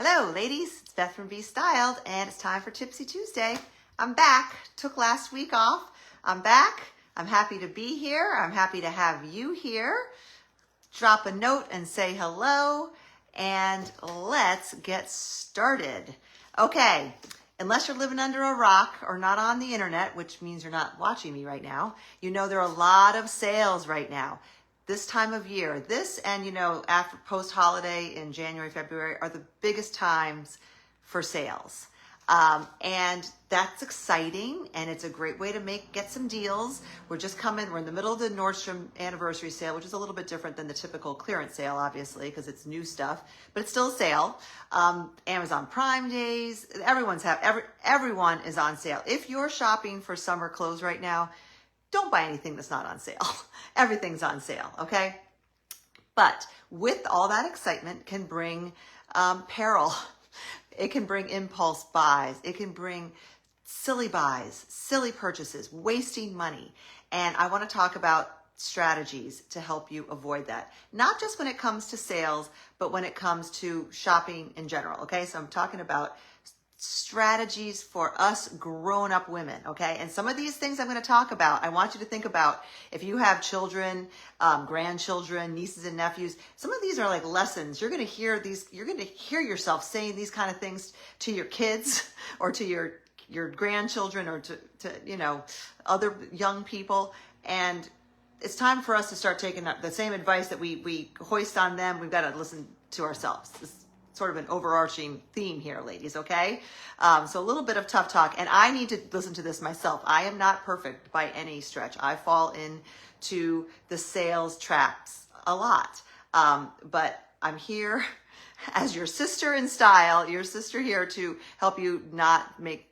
Hello, ladies. It's Beth from Be Styled, and it's time for Tipsy Tuesday. I'm back. Took last week off. I'm back. I'm happy to be here. I'm happy to have you here. Drop a note and say hello, and let's get started. Okay, unless you're living under a rock or not on the internet, which means you're not watching me right now, you know there are a lot of sales right now. This time of year, this and after post-holiday in January, February are the biggest times for sales. And that's exciting, and it's a great way to get some deals. We're in the middle of the Nordstrom anniversary sale, which is a little bit different than the typical clearance sale, obviously, because it's new stuff, but it's still a sale. Amazon Prime days, everyone is on sale. If you're shopping for summer clothes right now, don't buy anything that's not on sale. Everything's on sale, okay? But with all that excitement can bring peril. It can bring impulse buys. It can bring silly buys, silly purchases, wasting money. And I want to talk about strategies to help you avoid that. Not just when it comes to sales, but when it comes to shopping in general, okay? So I'm talking about strategies for us grown-up women, okay? And some of these things I'm going to talk about, I want you to think about if you have children, grandchildren, nieces and nephews. Some of these are like lessons. You're going to hear yourself saying these kind of things to your kids or to your grandchildren or to other young people. And it's time for us to start taking up the same advice that we hoist on them. We've got to listen to ourselves. Sort of an overarching theme here, ladies, okay? So a little bit of tough talk, and I need to listen to this myself. I am not perfect by any stretch. I fall into the sales traps a lot, but I'm here as your sister in style, your sister here to help you not make,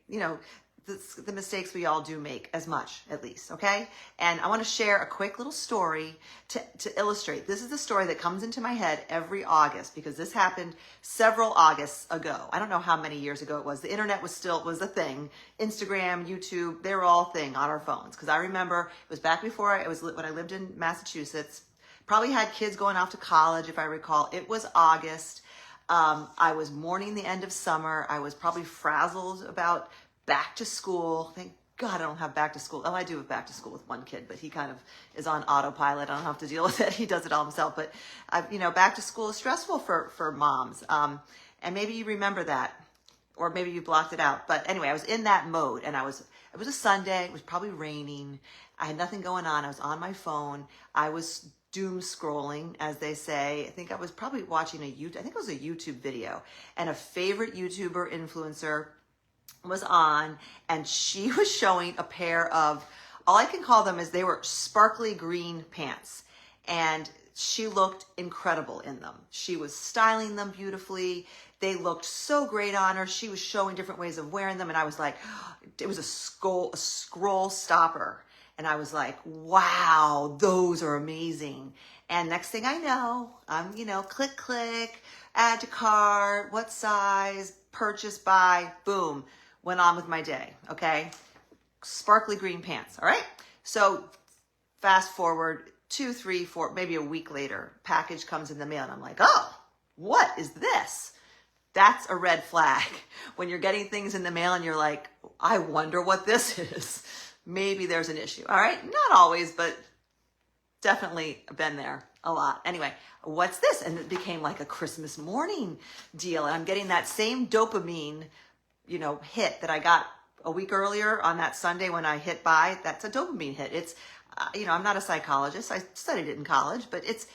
the mistakes we all do make as much, at least, okay? And I want to share a quick little story to illustrate. This is the story that comes into my head every August because this happened several Augusts ago. I don't know how many years ago it was. The internet was a thing. Instagram, YouTube, they were all a thing on our phones. Because I remember it was back before when I lived in Massachusetts. Probably had kids going off to college, if I recall. It was August. I was mourning the end of summer. I was probably frazzled about back to school. Thank God I don't have back to school. Oh, I do have back to school with one kid, but he kind of is on autopilot. I don't have to deal with it. He does it all himself. But back to school is stressful for moms. And maybe you remember that, or maybe you blocked it out. But anyway, I was in that mode, and it was a Sunday. It was probably raining. I had nothing going on. I was on my phone. I was doom scrolling, as they say. I think I was probably watching I think it was a YouTube video, and a favorite YouTuber influencer was on, and she was showing a pair of, all I can call them is they were sparkly green pants, and she looked incredible in them. She was styling them beautifully. They looked so great on her. She was showing different ways of wearing them, and I was like, it was a scroll stopper, and I was like, wow, those are amazing. And next thing I know, I'm click, add to cart, what size, purchase, buy, boom. Went on with my day, okay? Sparkly green pants, all right? So fast forward 2, 3, 4, maybe a week later, package comes in the mail, and I'm like, oh, what is this? That's a red flag. When you're getting things in the mail and you're like, I wonder what this is. Maybe there's an issue, all right? Not always, but definitely been there a lot. Anyway, what's this? And it became like a Christmas morning deal, and I'm getting that same dopamine hit that I got a week earlier on that Sunday when I hit buy. That's a dopamine hit. It's, I'm not a psychologist. I studied it in college, but it's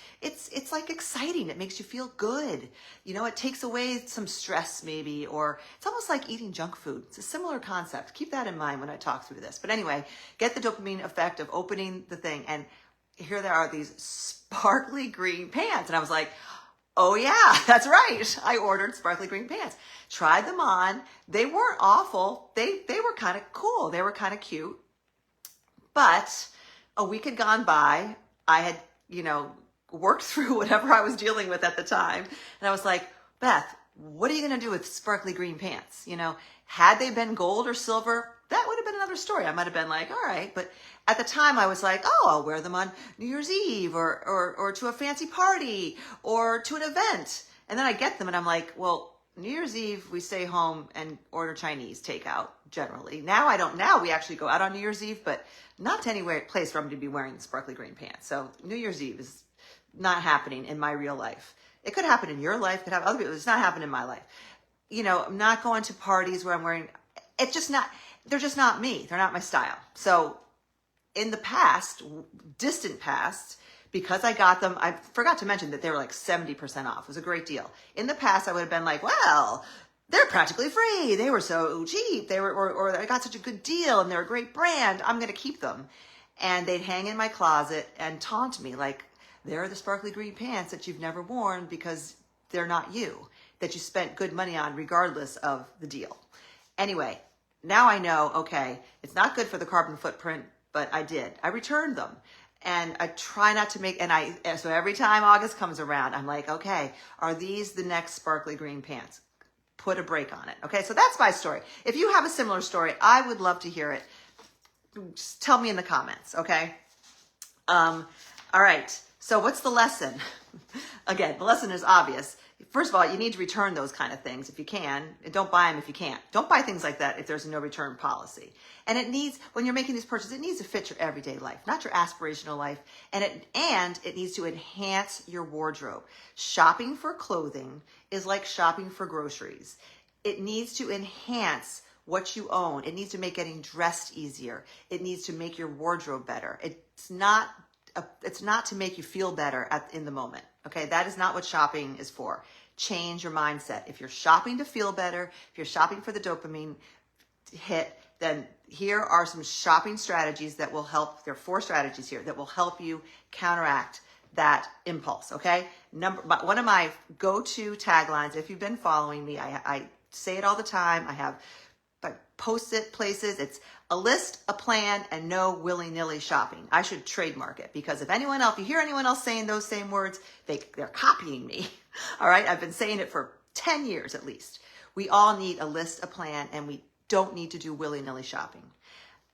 like exciting. It makes you feel good. It takes away some stress maybe, or it's almost like eating junk food. It's a similar concept. Keep that in mind when I talk through this. But anyway, get the dopamine effect of opening the thing, and here there are these sparkly green pants. And I was like, oh yeah, that's right. I ordered sparkly green pants. Tried them on. They weren't awful. They were kind of cool. They were kind of cute. But a week had gone by. I had, worked through whatever I was dealing with at the time. And I was like, Beth, what are you going to do with sparkly green pants? Had they been gold or silver, that would have been another story. I might have been like, all right. But at the time I was like, oh, I'll wear them on New Year's Eve or to a fancy party or to an event. And then I get them and I'm like, well, New Year's Eve, we stay home and order Chinese takeout generally. Now I don't. Now we actually go out on New Year's Eve, but not to any place where I'm going to be wearing the sparkly green pants. So New Year's Eve is not happening in my real life. It could happen in your life, could have other people. It's not happening in my life. You know, I'm not going to parties where I'm wearing, it's just not, they're just not me. They're not my style. So in the past, distant past, because I got them, I forgot to mention that they were like 70% off. It was a great deal. In the past, I would have been like, well, they're practically free. They were so cheap. They were, or I got such a good deal and they're a great brand. I'm going to keep them. And they'd hang in my closet and taunt me like, they're the sparkly green pants that you've never worn because they're not you, that you spent good money on regardless of the deal. Anyway, now I know, okay, it's not good for the carbon footprint, but I did. I returned them. And I try not to make, so every time August comes around, I'm like, okay, are these the next sparkly green pants? Put a break on it. Okay, so that's my story. If you have a similar story, I would love to hear it. Just tell me in the comments, okay? All right, so what's the lesson? Again, the lesson is obvious. First of all, you need to return those kind of things if you can. And don't buy them if you can't. Don't buy things like that if there's a no return policy. And it needs, when you're making these purchases, it needs to fit your everyday life, not your aspirational life. And it needs to enhance your wardrobe. Shopping for clothing is like shopping for groceries. It needs to enhance what you own. It needs to make getting dressed easier. It needs to make your wardrobe better. It's not to make you feel better in the moment. Okay, that is not what shopping is for. Change your mindset. If you're shopping to feel better, if you're shopping for the dopamine hit, then here are some shopping strategies that will help. There are 4 strategies here that will help you counteract that impulse. Okay, one of my go-to taglines, if you've been following me, I say it all the time. I post it places. It's a list, a plan, and no willy-nilly shopping. I should trademark it because if you hear anyone else saying those same words, they're copying me. All right, I've been saying it for 10 years at least. We all need a list, a plan, and we don't need to do willy-nilly shopping.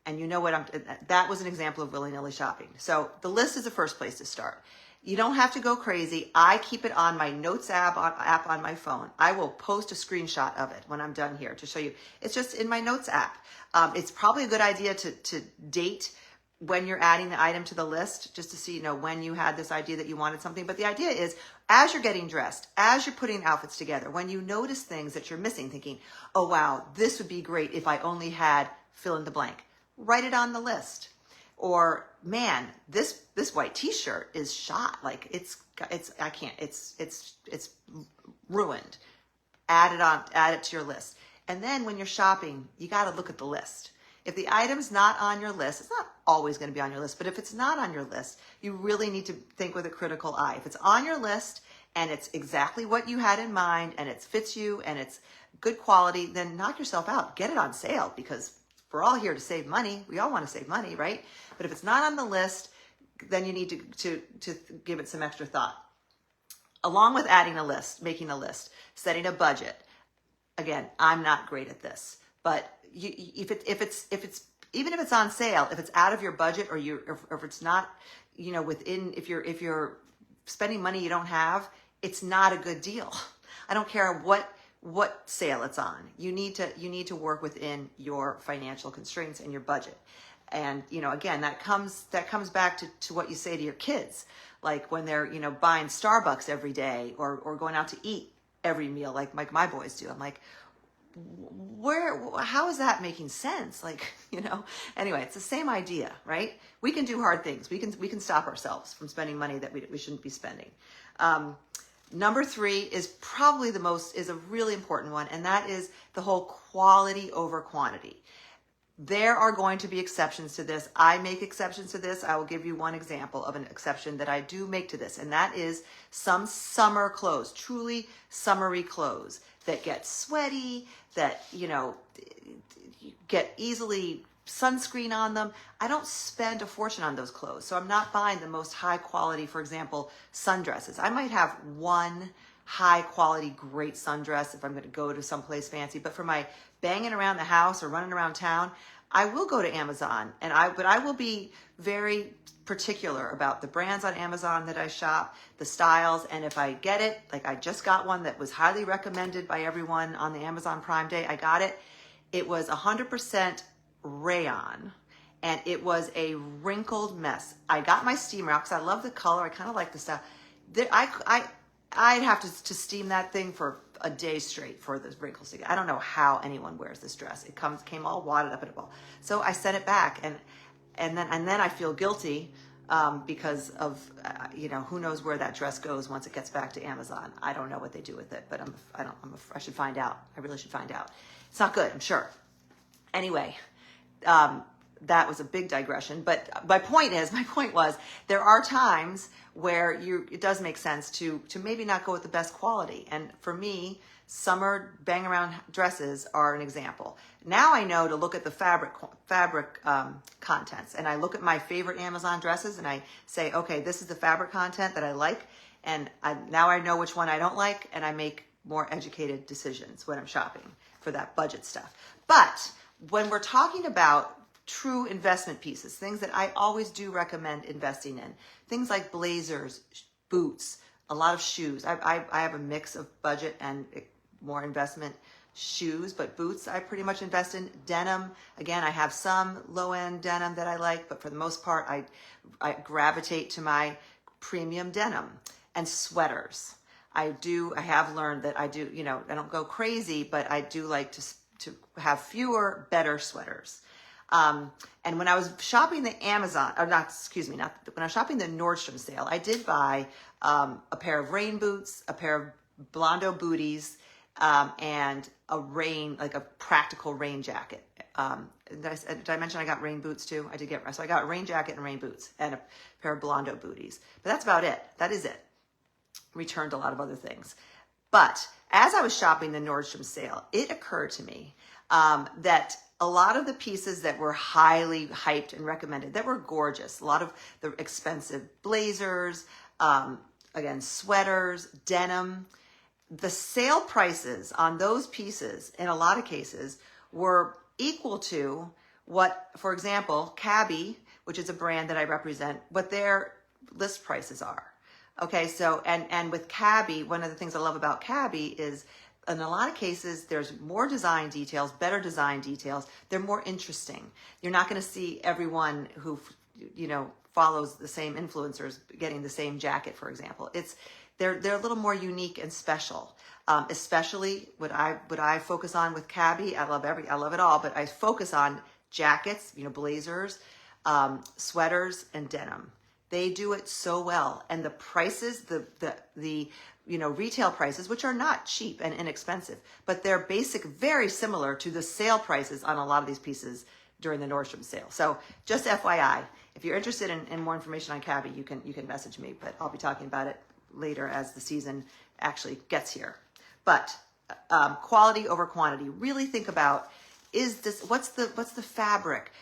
And you know what? That was an example of willy-nilly shopping. So the list is the first place to start. You don't have to go crazy. I keep it on my notes app on my phone. I will post a screenshot of it when I'm done here to show you. It's just in my notes app. It's probably a good idea to date when you're adding the item to the list, just to see, when you had this idea that you wanted something. But the idea is, as you're getting dressed, as you're putting outfits together, when you notice things that you're missing, thinking, oh, wow, this would be great if I only had fill in the blank. Write it on the list. Or, man, this white t-shirt is shot. Like it's ruined. Add it to your list. And then when you're shopping, you got to look at the list. If the item's not on your list, it's not always going to be on your list, but if it's not on your list, you really need to think with a critical eye. If it's on your list and it's exactly what you had in mind and it fits you and it's good quality, then knock yourself out. Get it on sale because we're all here to save money. We all want to save money, right? But if it's not on the list, then you need to give it some extra thought. Along with adding a list, making a list, setting a budget. Again, I'm not great at this, but if it's even if it's on sale, if it's out of your budget or if it's not, within, if you're spending money you don't have, it's not a good deal. I don't care what sale it's on. You need to work within your financial constraints and your budget. And, again, that comes back to what you say to your kids, like when they're, buying Starbucks every day or going out to eat every meal, like my boys do. I'm like, how is that making sense? Like, anyway, it's the same idea, right? We can do hard things. We can stop ourselves from spending money that we shouldn't be spending. Number 3 is probably is a really important one, and that is the whole quality over quantity. There are going to be exceptions to this. I make exceptions to this. I will give you one example of an exception that I do make to this, and that is some summer clothes, truly summery clothes that get sweaty, that, get easily sunscreen on them. I don't spend a fortune on those clothes. So I'm not buying the most high quality, for example, sundresses. I might have one high quality, great sundress if I'm going to go to someplace fancy, but for my banging around the house or running around town, I will go to Amazon, but I will be very particular about the brands on Amazon that I shop, the styles, and if I get it, like I just got one that was highly recommended by everyone on the Amazon Prime Day. I got it. It was 100% rayon, and it was a wrinkled mess. I got my steamer out because I love the color. I kind of like the style. I'd have to steam that thing for a day straight for the wrinkles to get. I don't know how anyone wears this dress. It came all wadded up in a ball. So I sent it back, and then I feel guilty because of who knows where that dress goes once it gets back to Amazon. I don't know what they do with it, but I should find out. I really should find out. It's not good, I'm sure. Anyway, that was a big digression, but my point was there are times where it does make sense to maybe not go with the best quality. And for me, summer bang around dresses are an example. Now I know to look at the fabric contents, and I look at my favorite Amazon dresses and I say, okay, this is the fabric content that I like, and now I know which one I don't like, and I make more educated decisions when I'm shopping for that budget stuff. But when we're talking about true investment pieces, things that I always do recommend investing in, things like blazers, boots, a lot of shoes. I have a mix of budget and more investment shoes, but boots I pretty much invest in. Denim, again, I have some low-end denim that I like, but for the most part, I gravitate to my premium denim. And sweaters. I have learned that I don't go crazy, but I do like to have fewer, better sweaters. And when I was shopping the Amazon, when I was shopping the Nordstrom sale, I did buy a pair of rain boots, a pair of Blondo booties, and a practical rain jacket. Did I mention I got rain boots too? I did so I got a rain jacket and rain boots and a pair of Blondo booties. But that's about it. That is it. Returned a lot of other things. But as I was shopping the Nordstrom sale, it occurred to me that a lot of the pieces that were highly hyped and recommended, that were gorgeous, a lot of the expensive blazers, again, sweaters, denim, the sale prices on those pieces, in a lot of cases, were equal to what, for example, Cabby, which is a brand that I represent, what their list prices are. Okay, so, and with Cabby, one of the things I love about Cabby is in a lot of cases, there's more design details, better design details. They're more interesting. You're not going to see everyone who, follows the same influencers getting the same jacket, for example. They're a little more unique and special. Especially what I focus on with Cabby. I love it all, but I focus on jackets, blazers, sweaters, and denim. They do it so well, and the prices, the retail prices, which are not cheap and inexpensive, but they're very similar to the sale prices on a lot of these pieces during the Nordstrom sale. So just FYI, if you're interested in more information on Cabby, you can message me, but I'll be talking about it later as the season actually gets here. But quality over quantity. Really think about, what's the fabric?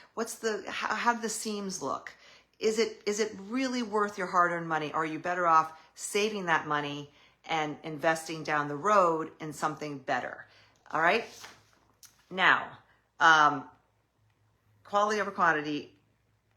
How do the seams look? Is it really worth your hard-earned money? Or are you better off saving that money and investing down the road in something better? All right. Now, quality over quantity.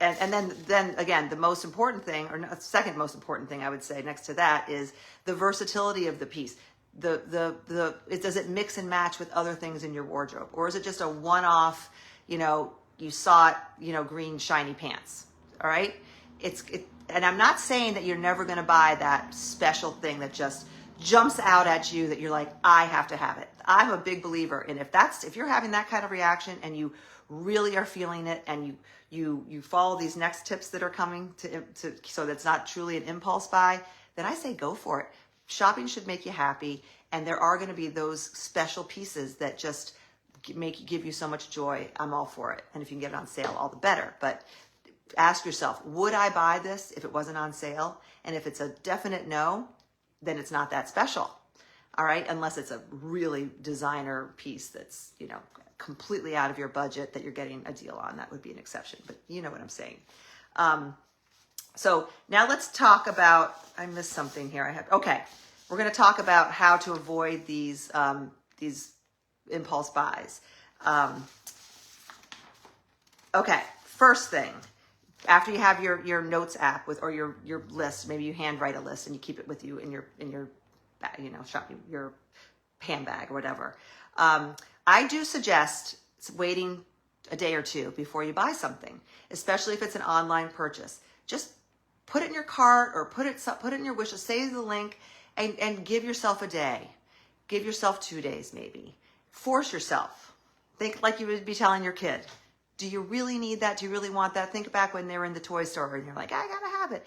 And then again, the most important thing, or second most important thing I would say next to that, is the versatility of the piece. Does it mix and match with other things in your wardrobe? Or is it just a one-off, you saw it, green shiny pants? All right. And I'm not saying that you're never going to buy that special thing that just jumps out at you that you're like, I have to have it. I'm a big believer in if you're having that kind of reaction and you really are feeling it, and you follow these next tips that are coming so that's not truly an impulse buy, then I say go for it. Shopping should make you happy, and there are going to be those special pieces that just give you so much joy. I'm all for it. And if you can get it on sale, all the better. But ask yourself, would I buy this if it wasn't on sale? And if it's a definite no, then it's not that special. All right. Unless it's a really designer piece that's, completely out of your budget that you're getting a deal on. That would be an exception, but you know what I'm saying. So now let's talk about, I missed something here. We're going to talk about how to avoid these impulse buys. Okay, first thing, after you have your notes app with, or your list, maybe you handwrite a list and you keep it with you in your shopping, your handbag or whatever. I do suggest waiting a day or two before you buy something, especially if it's an online purchase. Just put it in your cart or put it in your wish list, save the link, and give yourself a day. Give yourself 2 days maybe. Force yourself. Think like you would be telling your kid, do you really need that? Do you really want that? Think back when they were in the toy store and you're like, I gotta have it.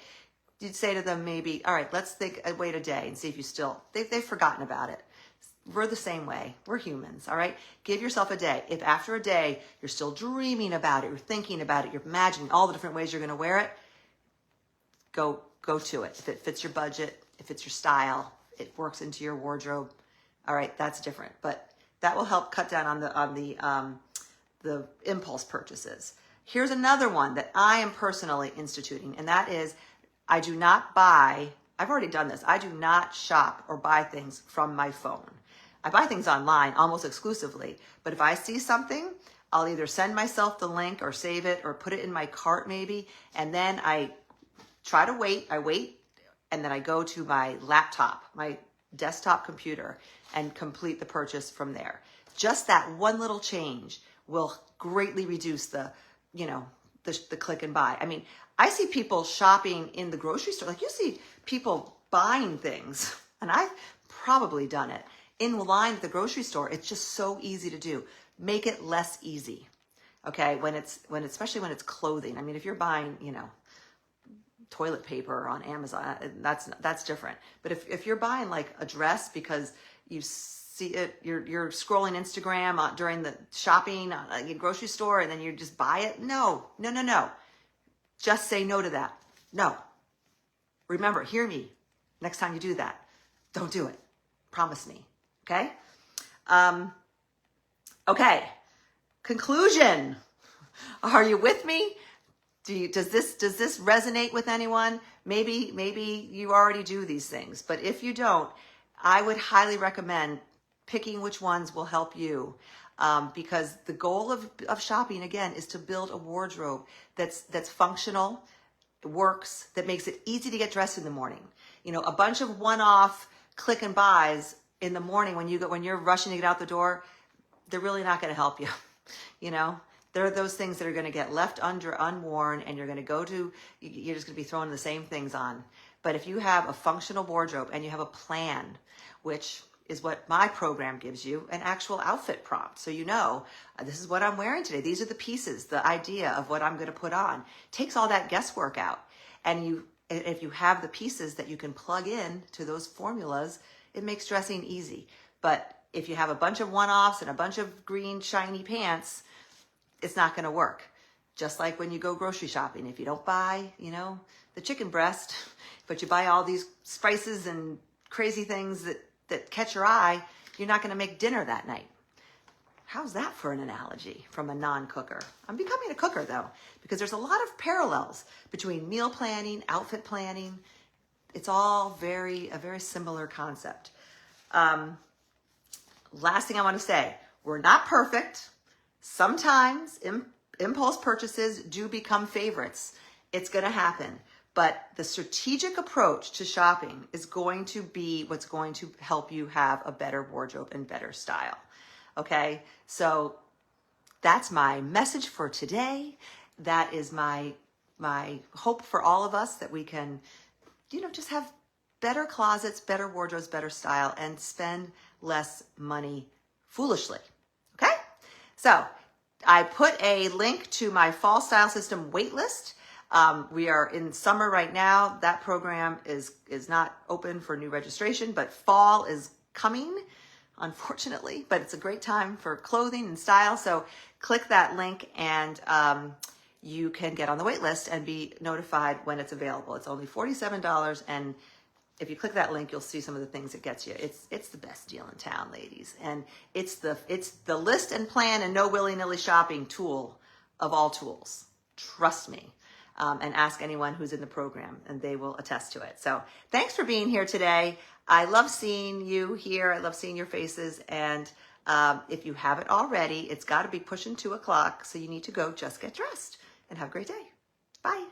You'd say to them maybe, all right, let's wait a day and see if you still, they've forgotten about it. We're the same way. We're humans, all right? Give yourself a day. If after a day you're still dreaming about it, you're thinking about it, you're imagining all the different ways you're gonna wear it, go to it. If it fits your budget, if it's your style, it works into your wardrobe, all right, that's different. But that will help cut down on the impulse purchases. Here's another one that I am personally instituting, and that is I do not buy, I've already done this, I do not shop or buy things from my phone. I buy things online almost exclusively, but if I see something, I'll either send myself the link or save it or put it in my cart maybe, and then I try to wait, and then I go to my laptop, my desktop computer, and complete the purchase from there. Just that one little change will greatly reduce the click and buy. I mean, I see people shopping in the grocery store. Like you see people buying things, and I've probably done it, in line at the grocery store. It's just so easy to do. Make it less easy. Okay, especially when it's clothing. I mean, if you're buying, toilet paper on Amazon, that's different. But if you're buying like a dress because you see it, you're scrolling Instagram during the shopping at a grocery store, and then you just buy it. No. Just say no to that. No. Remember, hear me. Next time you do that, don't do it. Promise me. Okay? Okay. Conclusion. Are you with me? Does this resonate with anyone? Maybe you already do these things, but if you don't, I would highly recommend picking which ones will help you, because the goal of shopping, again, is to build a wardrobe that's functional, works, that makes it easy to get dressed in the morning. A bunch of one-off click and buys in the morning when you're rushing to get out the door, they're really not going to help you. There are those things that are going to get left unworn, and you're just going to be throwing the same things on. But if you have a functional wardrobe and you have a plan, which is what my program gives you, an actual outfit prompt. So this is what I'm wearing today. These are the pieces, the idea of what I'm going to put on. Takes all that guesswork out. And if you have the pieces that you can plug in to those formulas, it makes dressing easy. But if you have a bunch of one-offs and a bunch of green shiny pants, it's not going to work. Just like when you go grocery shopping, if you don't buy, the chicken breast, but you buy all these spices and crazy things that catch your eye, you're not going to make dinner that night. How's that for an analogy from a non-cooker? I'm becoming a cooker though, because there's a lot of parallels between meal planning, outfit planning. It's all a very similar concept. Last thing I want to say, we're not perfect. Sometimes impulse purchases do become favorites. It's going to happen. But the strategic approach to shopping is going to be what's going to help you have a better wardrobe and better style. Okay? So that's my message for today. That is my hope for all of us, that we can, just have better closets, better wardrobes, better style, and spend less money foolishly. Okay? So I put a link to my Fall Style System waitlist. We are in summer right now. That program is not open for new registration, but fall is coming, unfortunately. But it's a great time for clothing and style. So click that link, and you can get on the wait list and be notified when it's available. It's only $47, and if you click that link, you'll see some of the things it gets you. It's the best deal in town, ladies. And it's the list and plan and no willy-nilly shopping tool of all tools. Trust me. And ask anyone who's in the program, and they will attest to it. So thanks for being here today. I love seeing you here. I love seeing your faces, and If you haven't already, it's got to be pushing 2 o'clock, so you need to go just get dressed and have a great day. Bye.